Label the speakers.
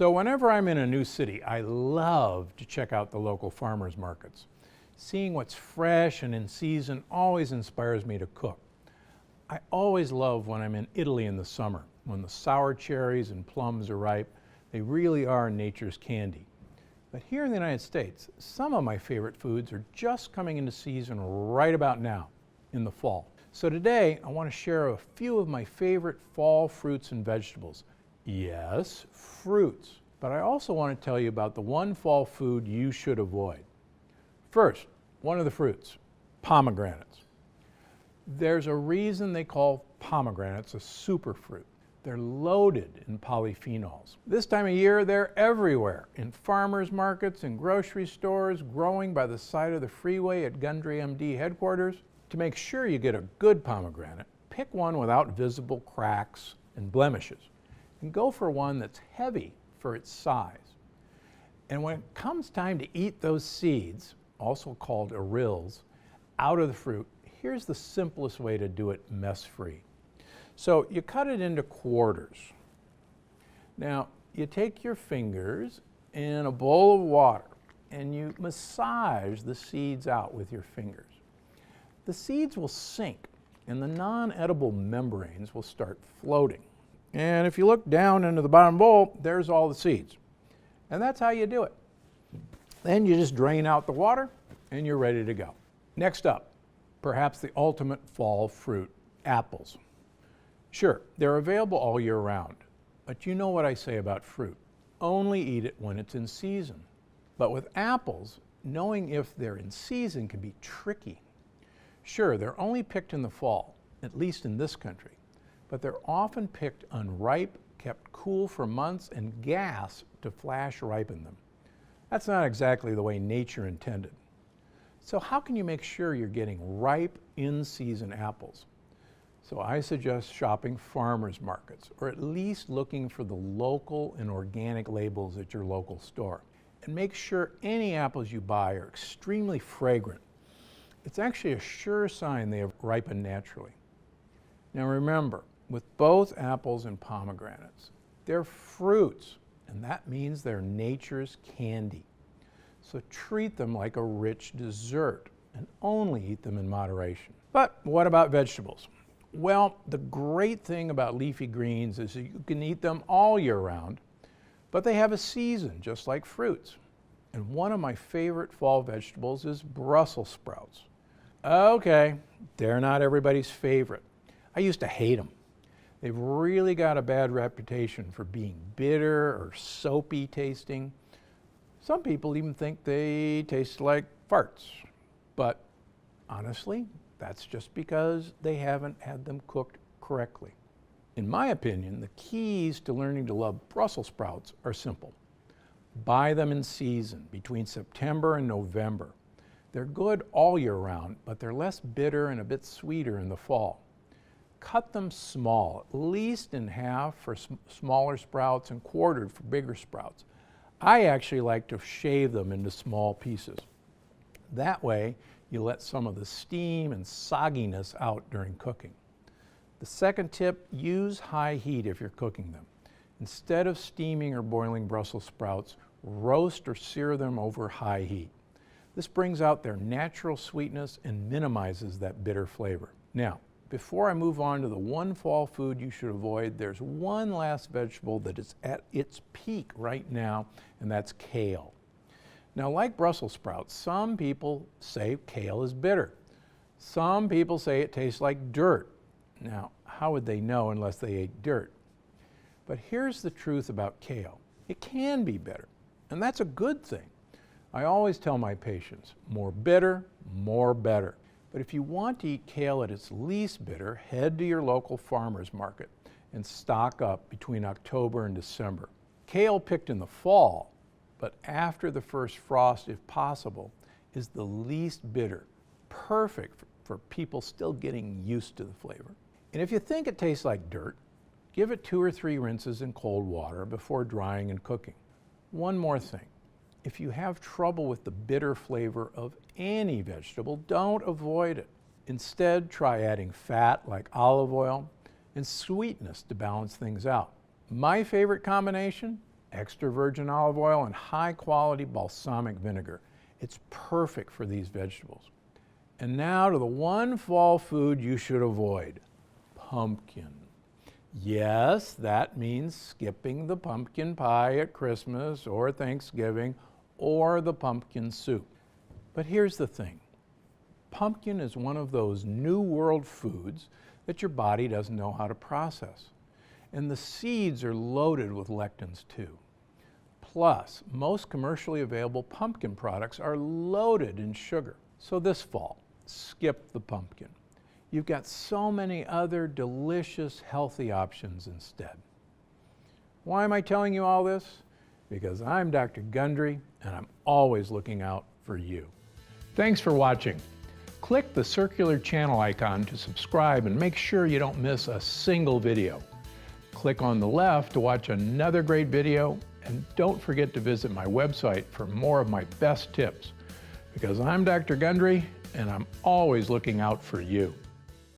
Speaker 1: So whenever I'm in a new city, I love to check out the local farmers markets. Seeing what's fresh and in season always inspires me to cook. I always love when I'm in Italy in the summer, when the sour cherries and plums are ripe. They really are nature's candy. But here in the United States, some of my favorite foods are just coming into season right about now, in the fall. So today, I want to share a few of my favorite fall fruits and vegetables. Yes, fruits. But I also want to tell you about the one fall food you should avoid. First, one of the fruits, pomegranates. There's a reason they call pomegranates a superfruit. They're loaded in polyphenols. This time of year, they're everywhere, in farmers markets, in grocery stores, growing by the side of the freeway at Gundry MD headquarters. To make sure you get a good pomegranate, pick one without visible cracks and blemishes, and go for one that's heavy for its size. And when it comes time to eat those seeds, also called arils, out of the fruit, here's the simplest way to do it mess-free. So you cut it into quarters. Now, you take your fingers in a bowl of water and you massage the seeds out with your fingers. The seeds will sink and the non-edible membranes will start floating. And if you look down into the bottom bowl, there's all the seeds. And that's how you do it. Then you just drain out the water and you're ready to go. Next up, perhaps the ultimate fall fruit, apples. Sure, they're available all year round, but you know what I say about fruit. Only eat it when it's in season. But with apples, knowing if they're in season can be tricky. Sure, they're only picked in the fall, at least in this country, but they're often picked unripe, kept cool for months, and gassed to flash ripen them. That's not exactly the way nature intended. So how can you make sure you're getting ripe, in-season apples? So I suggest shopping farmers markets, or at least looking for the local and organic labels at your local store. And make sure any apples you buy are extremely fragrant. It's actually a sure sign they have ripened naturally. Now remember, with both apples and pomegranates, they're fruits, and that means they're nature's candy. So treat them like a rich dessert and only eat them in moderation. But what about vegetables? Well, the great thing about leafy greens is that you can eat them all year round, but they have a season just like fruits. And one of my favorite fall vegetables is Brussels sprouts. Okay, they're not everybody's favorite. I used to hate them. They've really got a bad reputation for being bitter or soapy tasting. Some people even think they taste like farts. But honestly, that's just because they haven't had them cooked correctly. In my opinion, the keys to learning to love Brussels sprouts are simple. Buy them in season, between September and November. They're good all year round, but they're less bitter and a bit sweeter in the fall. Cut them small, at least in half for smaller sprouts and quartered for bigger sprouts. I actually like to shave them into small pieces. That way, you let some of the steam and sogginess out during cooking. The second tip, use high heat if you're cooking them. Instead of steaming or boiling Brussels sprouts, roast or sear them over high heat. This brings out their natural sweetness and minimizes that bitter flavor. Now, before I move on to the one fall food you should avoid, there's one last vegetable that is at its peak right now, and that's kale. Now, like Brussels sprouts, some people say kale is bitter. Some people say it tastes like dirt. Now, how would they know unless they ate dirt? But here's the truth about kale. It can be bitter, and that's a good thing. I always tell my patients, more bitter, more better. But if you want to eat kale at its least bitter, head to your local farmer's market and stock up between October and December. Kale picked in the fall, but after the first frost, if possible, is the least bitter, perfect for people still getting used to the flavor. And if you think it tastes like dirt, give it 2 or 3 rinses in cold water before drying and cooking. One more thing. If you have trouble with the bitter flavor of any vegetable, don't avoid it. Instead, try adding fat like olive oil and sweetness to balance things out. My favorite combination? extra virgin olive oil, and high-quality balsamic vinegar. It's perfect for these vegetables. And now to the one fall food you should avoid, pumpkin. Yes, that means skipping the pumpkin pie at Christmas or Thanksgiving or the pumpkin soup. But here's the thing. Pumpkin is one of those new world foods that your body doesn't know how to process. And the seeds are loaded with lectins too. Plus, most commercially available pumpkin products are loaded in sugar. So this fall, skip the pumpkin. You've got so many other delicious, healthy options instead. Why am I telling you all this? Because I'm Dr. Gundry, and I'm always looking out for you. Thanks for watching. Click the circular channel icon to subscribe and make sure you don't miss a single video. Click on the left to watch another great video, and don't forget to visit my website for more of my best tips. Because I'm Dr. Gundry, and I'm always looking out for you.